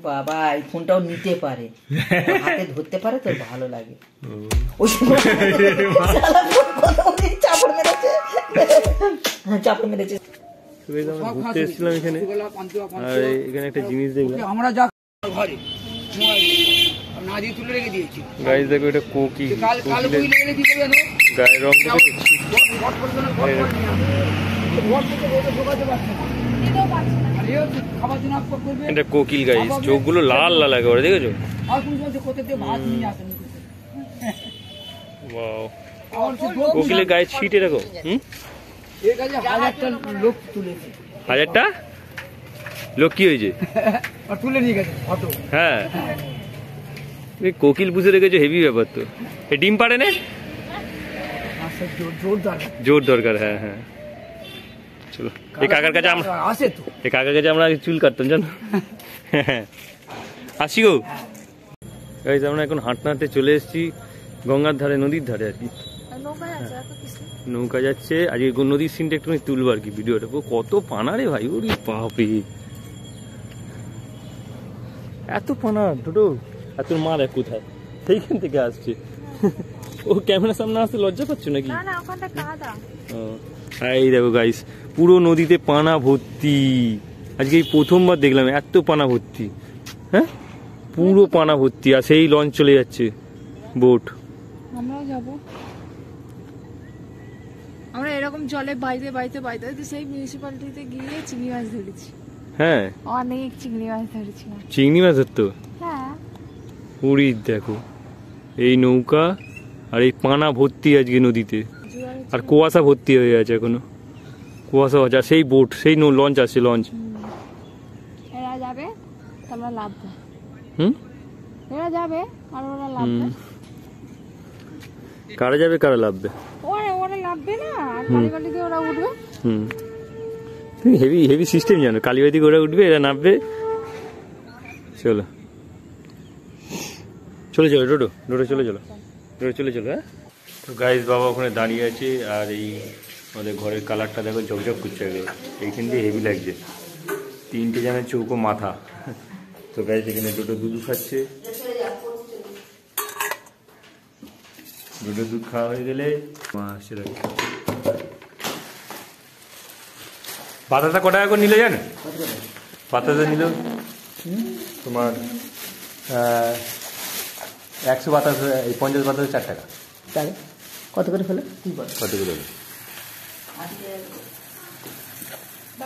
বাবা এই ফোনটাও নিতে পারে, হাতে ধরতে পারে, তো ভালো লাগে। চাপড় মেরেছে। ঘুরতে এসেছিলাম এখানে, আর এখানে একটা জিনিস দেখলাম, আমরা যা ঘরে না দিয়ে তুলে রেখে দিয়েছি। গাইস দেখো এটা কোকিল, গায়ের রং দেখেছি। এটা কোকিল গাইস, চোখগুলো লাল লাল লাগে ওরা, দেখেছো? ওয়াও, কোকিলের গায়ে ছিটে দেখো। হাজারটা লোক কি হয়েছে? তুলে নিয়ে গেছে। হ্যাঁ কোকিল পুষে রেখেছো, হেভি ব্যাপার তো। এই ডিম পাড়ে না, জোর দরকার। হ্যাঁ হ্যাঁ, চলো এই কাকার কাছে আমরা আসে তো, এই কাকার কাছে আমরা চুল কাটতাম জানো। আসি গো গাইস, আমরা এখন হাঁটতে হাঁটতে চলে এসেছি গঙ্গার ধারে, নদীর ধারে আর কি। নৌকা যাচ্ছে আজকে, নদীর সিনটা একটু তুলবো আর কি ভিডিওটা। কত পানা রে ভাই, ওরে বাপরে এত পানা টোটো। আর তোর মা দেখ কোথায়, সেইখান থেকে আসছে। ও ক্যামেরার সামনে আসতে লজ্জা পাচ্ছ নাকি? এই দেখো গাইস, পুরো নদীতে পানা ভর্তি। আজকে এই প্রথমবার দেখলাম এত পানা ভর্তি। হ্যাঁ পুরো পানা ভর্তি, আর সেই লঞ্চ চলে যাচ্ছে, বোট। আমরাও যাবো, আমরা এরকম জলে বাইতে বাইতে বাইতে বাইতে সেই মিউনিসিপ্যালিটিতে গিয়ে চিংড়ি মাছ ধরেছি। হ্যাঁ অনেক চিংড়ি মাছ ধরেছি। চিংড়ি মাছ ধরতো? হ্যাঁ। পুরী দেখো এই নৌকা, আর এই পানা ভর্তি আজকে নদীতে, আর কুয়াশা ভর্তি হয়ে আছে এখনো, কুয়াশা হচ্ছে। আর সেই বোট, সেই লঞ্চ আসছে, লঞ্চ। এরা যাবে তোমরা লাভ দাও। এরা যাবে আর ওরা লাভ দাও। কারা যাবে কারা লাভবে? ওরা লাভবে না, আর কালীবাড়ি দিয়ে ওরা উঠবে। তুমি হেভি হেভি সিস্টেম জানো, কালীবাড়ি দিয়ে ওরা উঠবে, এরা নামবে। চলো চলে চলো ডোডো, ডোডো চলে চলো, ডোডো চলে চলো। হ্যাঁ তো গাইস, বাবা ওখানে দাঁড়িয়ে আছে, আর এই আমাদের ঘরের কালারটা দেখো ঝকঝক করছে। এইখান দিয়ে হেভি লাগছে, 3টে জানের চৌকো মাথা। তো গাইস এখানে ডোডো দুধ খাচ্ছে। ডোডো দুধ খাওয়া হয়ে গেলে মা আসছে। দেখো পাতাটা ক টাকা করে নিলে জানো? পাতাটা নিল তোমার 100 বাতাস, এই 50 বাতাসে 4 টাকা। কত করে ফেলে? কত করে?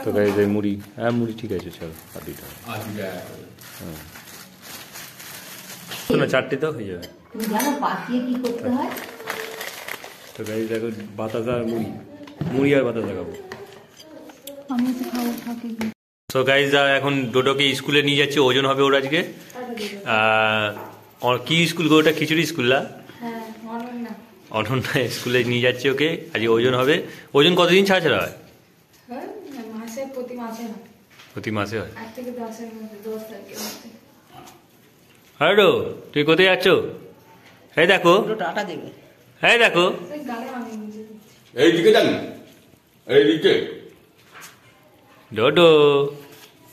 তো গাইস এই মুড়ি, হ্যাঁ মুড়ি ঠিক আছে, চলো আর 2 টাকা। হ্যাঁ শোনো 4টে তো হয়ে যাবে। তুমি জানো পাকিয়ে কি করতে হয়? তো গাইস দেখো বাতাসা আর মুড়ি, মুড়ি আর বাতাসা খাবো। আমি তো খাবো ফাঁকে। তো গাইস এখন ডোডোকে স্কুলে নিয়ে যাচ্ছে, ওজন হবে ওর আজকে। কি স্কুল গো ওটা? খিচুড়ি স্কুল না? অনন্যা স্কুলে নিয়ে যাচ্ছে ওকে, আজকে ওজন হবে। ওজন কতদিন ছাড়া ছাড়া হয়? প্রতি মাসে হয়। হ্যালো তুই কোথায় যাচ্ছ? এই দেখো, টাটা দেবে। এই দেখো, এইদিকে যান, এইদিকে। ডোডো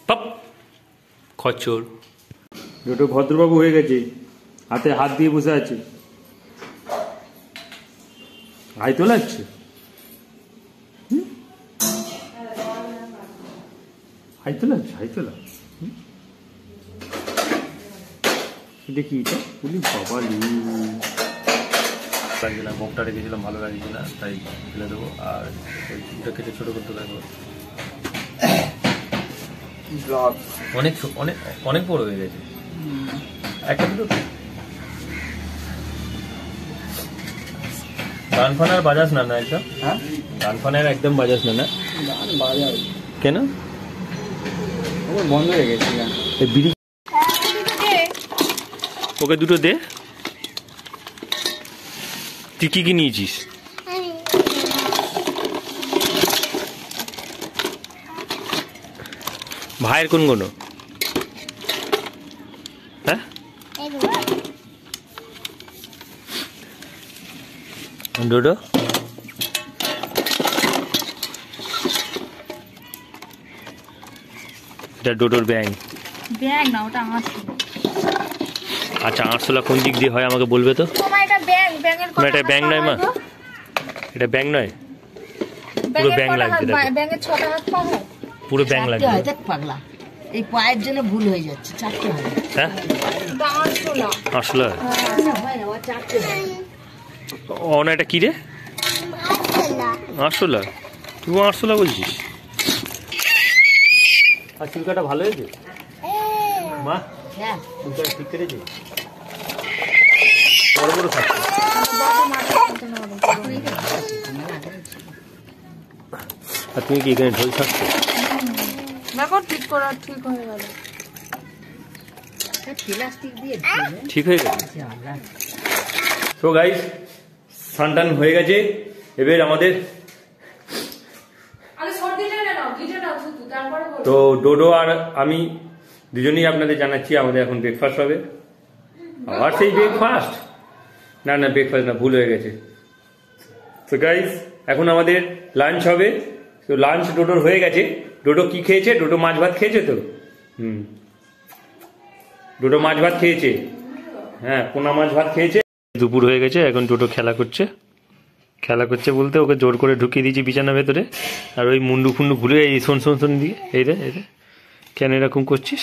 পাপ খচ্চর। ডোডো ভদ্রবাবু হয়ে গেছে, হাতে হাত দিয়ে বসে আছে। হাই তো লাগছে, হাই তো লাগছে, হাই তো লাগছে। দেখি এটা বলি বাবা লাগছে না, বকটা রেখেছিলাম ভালো লাগছে না, তাই ফেলে দেবো। আর ওইটা কেটে ছোটো করতে লাগবো। অনেক অনেক অনেক বড় হয়ে গেছে। একটা দুটো গান ফান আর বাজাস না, না একদম গান ফান আর একদম বাজাস না, না কেন? বন্ধ হয়ে গেছে বিড়ি। ওকে দুটো দে। তুই কি কি নিয়েছিস? ভাইয়ের কোন কোনো? হ্যাঁ ডোডো এটা ডোডোর ব্যাং। ব্যাগ না, ওটা আঁশলা। আচ্ছা, আরশোলা কোন দিক দিয়ে হয় আমাকে বলবে তো? তোমার এটা ব্যাগ, ব্যাগের মা, এটা ব্যাগ নয় মা, এটা ব্যাগ নয়, পুরো ব্যাগ লাগছে। ব্যাগের 6টা হাত পা হয়, পুরো ব্যাগ লাগছে। দেখ পাগলা, এই পায়ের জন্য ভুল হয়ে যাচ্ছে, 4টে হয়। হ্যাঁ, এটা আঁশলা। আরশোলা হয় না, 4টে হয়। ও না, এটা কি রে? আরশোলা? তুই আরশোলা বলছিস? আর চুলকাটা ভালো হয়েছে মা? হ্যাঁ, চুলকাটা ঠিক করেছে? বড় বড় থাকছে। আর তুমি কি এখানে ঢোল থাকছো? দেখো ঠিক করা, ঠিক হয়ে গেল। প্লাস্টিক দিয়ে ঠিক হয়ে গেছে। তো গাইস, সানটান হয়ে গেছে। এবার আমাদের তো ডোডো আর আমি দুজনেই আপনাদের জানাচ্ছি আমাদের এখন ব্রেকফাস্ট হবে। আবার সেই ব্রেকফাস্ট? না না, ব্রেকফাস্ট না, ভুল হয়ে গেছে। তো গাইস, এখন আমাদের লাঞ্চ হবে। তো লাঞ্চ ডোডোর হয়ে গেছে। ডোডো কি খেয়েছে? ডোডো মাছ ভাত খেয়েছে তো। ডোডো মাছ ভাত খেয়েছে, হ্যাঁ, পোনা মাছ ভাত খেয়েছে। দুপুর হয়ে গেছে, এখন ডোডো খেলা করছে। খেলা করছে বলতে ওকে জোর করে ঢুকিয়ে দিয়েছি বিছানার ভেতরে। আর ওই মুন্ডু ফুন্ডু ঘুরে এই শোন শোন শোন দিয়ে এই রে কেন এরকম করছিস?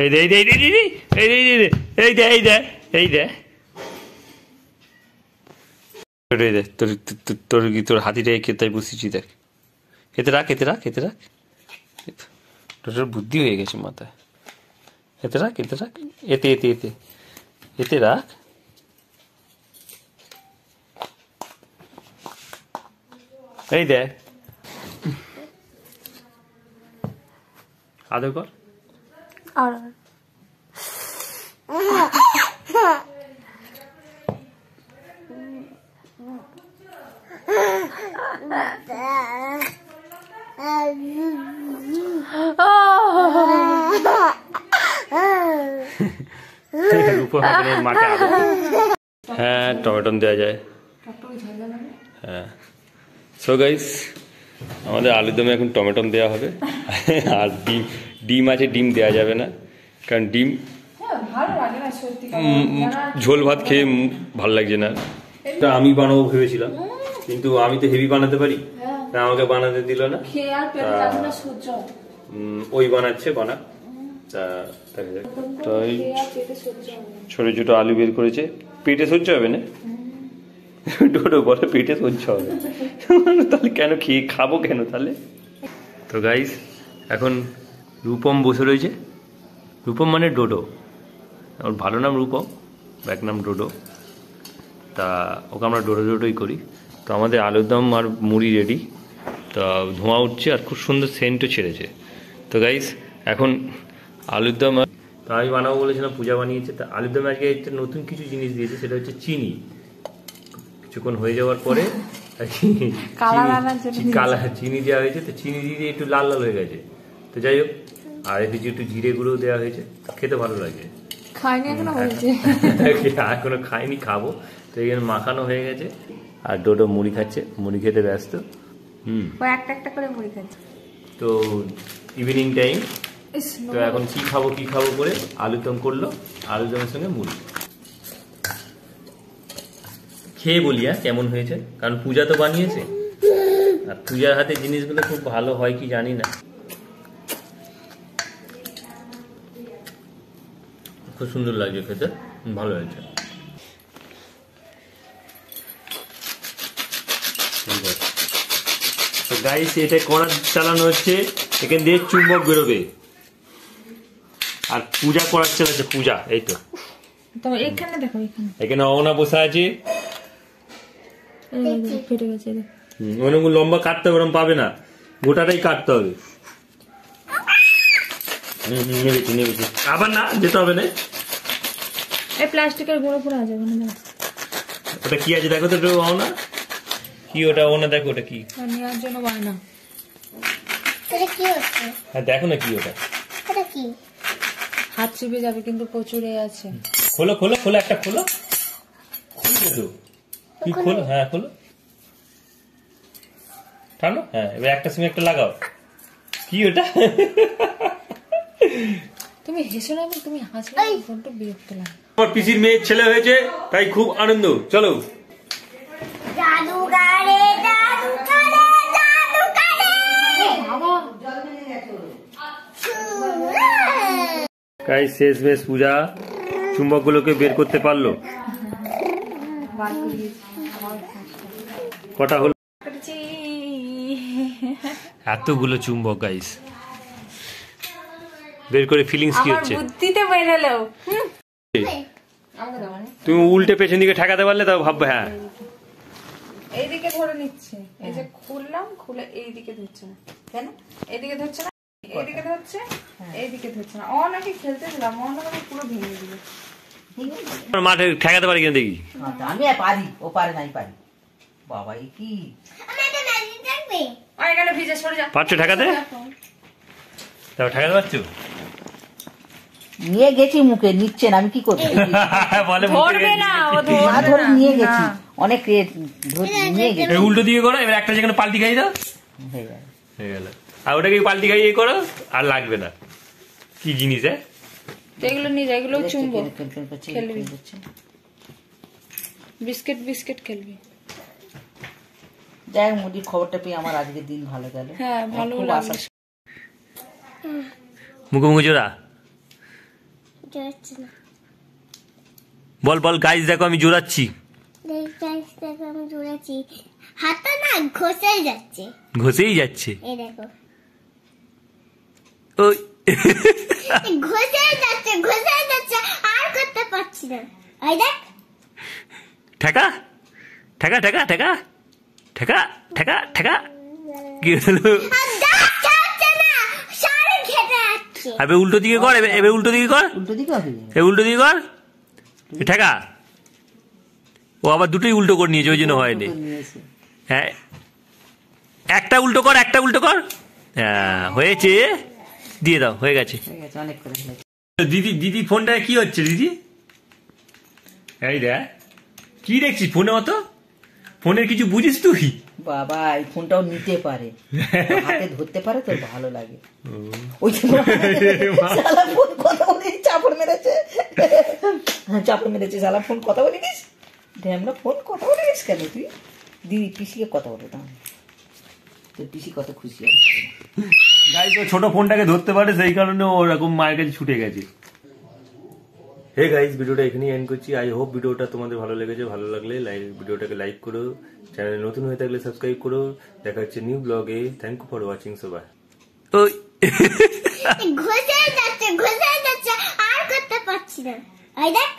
এই দে এই দে এই দে এই দে এই দে এই দে এই দে এই দে এই দে তোর তোর তোর হাতিটাকে কে তাই বসিয়েছি দেখ। এতে রাখ, এতে রাখ, এতে রাখ। তোর বুদ্ধি হয়ে গেছে মাথায়। এতে রাখ, এতে রাখ, এতে এতে এতে এতে রাখ। এই দেখ, আদর কর। আর মাকে আদর। হ্যাঁ, টমেটো দেওয়া যায়। হ্যাঁ, সো গাইস, আমাদের আলুর দমে এখন টমেটো দেওয়া হবে। আর ডিম আছে, ডিম দেওয়া যাবে না, কারণ ডিম ঝোল ভাত খেয়ে ভালো লাগছে না। তা আমি বানাবো ভেবেছিলাম, কিন্তু আমি তো হেভি বানাতে পারি, তা আমাকে বানাতে দিল না। ওই বানাচ্ছে, বানা। তাই ছোট ছোট আলু বের করেছে। পেটে সহ্য হবে না? ডোডো বলে পেটে সহ্য হবে। তাহলে কেন খেয়ে খাবো কেন তাহলে? তো গাইস, এখন রূপম বসে রয়েছে। রূপম মানে ডোডো, ওর ভালো নাম রূপম, ব্যাক নাম ডোডো। তা ওকে আমরা ডোডো ডোডোই করি। তো আমাদের আলুর দম আর মুড়ি রেডি। তা ধোঁয়া উঠছে আর খুব সুন্দর সেন্টও ছেড়েছে। তো গাইস, এখন আলুর দম তা আমি বানাবো বলেছিলাম, পূজা বানিয়েছে। তা আলুর দমে আজকে একটা নতুন কিছু জিনিস দিয়েছে, সেটা হচ্ছে চিনি। কিছুক্ষণ হয়ে যাওয়ার পরে চিনি দেওয়া হয়েছে। তো চিনি দিয়ে একটু লাল লাল হয়ে গেছে। তো যাই হোক, আর এদিকে একটু জিরে গুঁড়ো দেওয়া হয়েছে, খেতে ভালো লাগে। এখনো খাইনি, খাবো। তো এখানে মাখানো হয়ে গেছে, আর ডোডো মুড়ি খাচ্ছে, মুড়ি খেতে ব্যস্ত। একটা একটা করে মুড়ি খাচ্ছে। তো ইভিনিং টাইম, তো এখন কি খাবো করে আলুর দম করলো, আলুর দমের সঙ্গে মুড়ি। খেয়ে বলি কেমন হয়েছে, কারণ পূজা তো বানিয়েছে, আর পূজার হাতে জিনিসগুলো খুব ভালো হয় কি জানি না। খুব সুন্দর লাগছে খেতে, ভালো হয়েছে। তো গাইস, এটা কড়া চালানো হচ্ছে, এখান দিয়ে চুম্বক বেরোবে। আর পূজা করার চালাচ্ছে, পূজা। এই তো এখানে দেখো, এখানে অওনা বসে আছে। ফেটে গেছে। অনেক লম্বা কাটতে হবে, ওরকম পাবে না, গোটাটাই কাটতে হবে। নেবেছি আবার না, যেতে হবে না। এই প্লাস্টিকের গুঁড়ো পুরো আছে ওখানে। ওটা কি আছে দেখো তো, অওনা কি? ওটা অওনা দেখো, ওটা কি নেওয়ার জন্য বায়না। হ্যাঁ, দেখো না কি ওটা। হাত চিপে যাবে, কিন্তু প্রচুর আছে। খোলো খোলো খোলো, একটা খোলো, খুলবে তো কি? খোলো, হ্যাঁ খোলো। ঠান্ডা? হ্যাঁ, এবার একটা সিম একটা লাগাও। কি ওটা? তুমি হেসো না, তুমি হাসলে বড্ড বিরক্ত লাগে। আমার পিসির মেয়ের ছেলে হয়েছে, তাই খুব আনন্দ। চলো জাদুঘরে জাদুঘরে জাদুঘরে গাইস শেষমেশ পূজা চুম্বকগুলোকে বের করতে পারলো। কটা হলো? এতগুলো চুম্বক গাইস বের করে ফিলিংস কি হচ্ছে? বুদ্ধিতে বেরোলো। তুমি উল্টে পেছন দিকে ঠেকাতে পারলে তাও ভাববে। হ্যাঁ, এইদিকে ধরে নিচ্ছে, এই যে খুললাম, খুলে এইদিকে ধরছে না। কেন এইদিকে ধরছে না? এইদিকে ধরছে, এইদিকে ধরছে না। ও নাকি খেলতে দিলাম, ও নাকি পুরো ভেঙে দিল। মাঠে ঠেকাতে পারি কিনা দেখি। আমি পারি, ও পারে নাই পারি। বাবা এ কি এখানে ভিজে সরে যা। পারছো ঠেকাতে? তাও ঠেকাতে পারছো? নিয়ে গেছি মুখে, নিচ্ছে না, আমি কি করবো? বলে ধরবে না, ও না ধরে নিয়ে গেছি, অনেক নিয়ে গেছি। উল্টো দিকে করো, এবার একটা যেখানে পাল্টি খাই দাও, হয়ে গেল। হয়ে গেল। আর ওটাকে পাল্টি খাইয়ে করো, আর লাগবে না। কি জিনিস? এগুলো নিয়ে যা, এগুলো চুম্বো খেলবি, বিস্কিট বিস্কিট খেলবি। যাই হোক, মুদির খবরটা পেয়ে আমার আজকের দিন ভালো গেল। হ্যাঁ, ভালো খুব লাগলো। আশা- মুখে মুখে জোড়া বল বল। গাইস দেখো আমি জোড়াচ্ছি। আমি জোড়াচ্ছি, হাতটা না ঘষেই যাচ্ছে। ঘষেই যাচ্ছে। এই দেখো, ওই ঘষেই যাচ্ছে, আর করতে পারছি না। ওই দেখ, ঠেকা ঠেকা ঠেকা ঠেকা ঠেকা ঠেকা ঠেকা। কি হলো? আর দাঁত ছাড়ছে না, সারা ঘেটে যাচ্ছে। এবার উল্টো দিকে কর, এবার উল্টো দিকে কর, উল্টো দিকে হবে। এবার উল্টো দিকে কর, ঠেকা। ও আবার দুটোই উল্টো করে নিয়েছে, ওই জন্য হয়নি। নিয়েছে। হ্যাঁ, একটা উল্টো কর, একটা উল্টো কর। হ্যাঁ, হয়েছে। দিয়ে দাও, হয়ে গেছে। ঠিক আছে, অনেক করে ফেলেছি। দিদি দিদি ফোনটা কি হচ্ছে দিদি? এই রে, কি দেখছিস ফোনে? অত ফোনের কিছু বুঝিস তুই? বাবা এই ফোনটাও নিতে পারে, হাতে ধরতে পারে, তোর ভালো লাগে। ওই যে শালা ফোন কথা বলে চাপড় মেরেছে, চাপড় মেরেছে শালা। ফোন কথা বলিস, আমরা ফোন কথা বলিস কেন তুই? দিদি পিসিকে কথা বলে, তাহলে তোর পিসি কত খুশি হবে। গাইস ও ছোট ফোনটাকে ধরতে পারে, সেই কারণে ও এরকম মায়ের কাছে ছুটে গেছে। হে গাইস, ভিডিওটা এখানেই এন্ড করছি। আই হোপ ভিডিওটা তোমাদের ভালো লেগেছে। ভালো লাগলে ভিডিওটাকে লাইক করো, চ্যানেলে নতুন হয়ে থাকলে সাবস্ক্রাইব করো। দেখা হচ্ছে নিউ ব্লগে। থ্যাংক ইউ ফর ওয়াচিং সবাই। ওই ঘষেই যাচ্ছে, আর করতে পারছি না। ওই দেখ।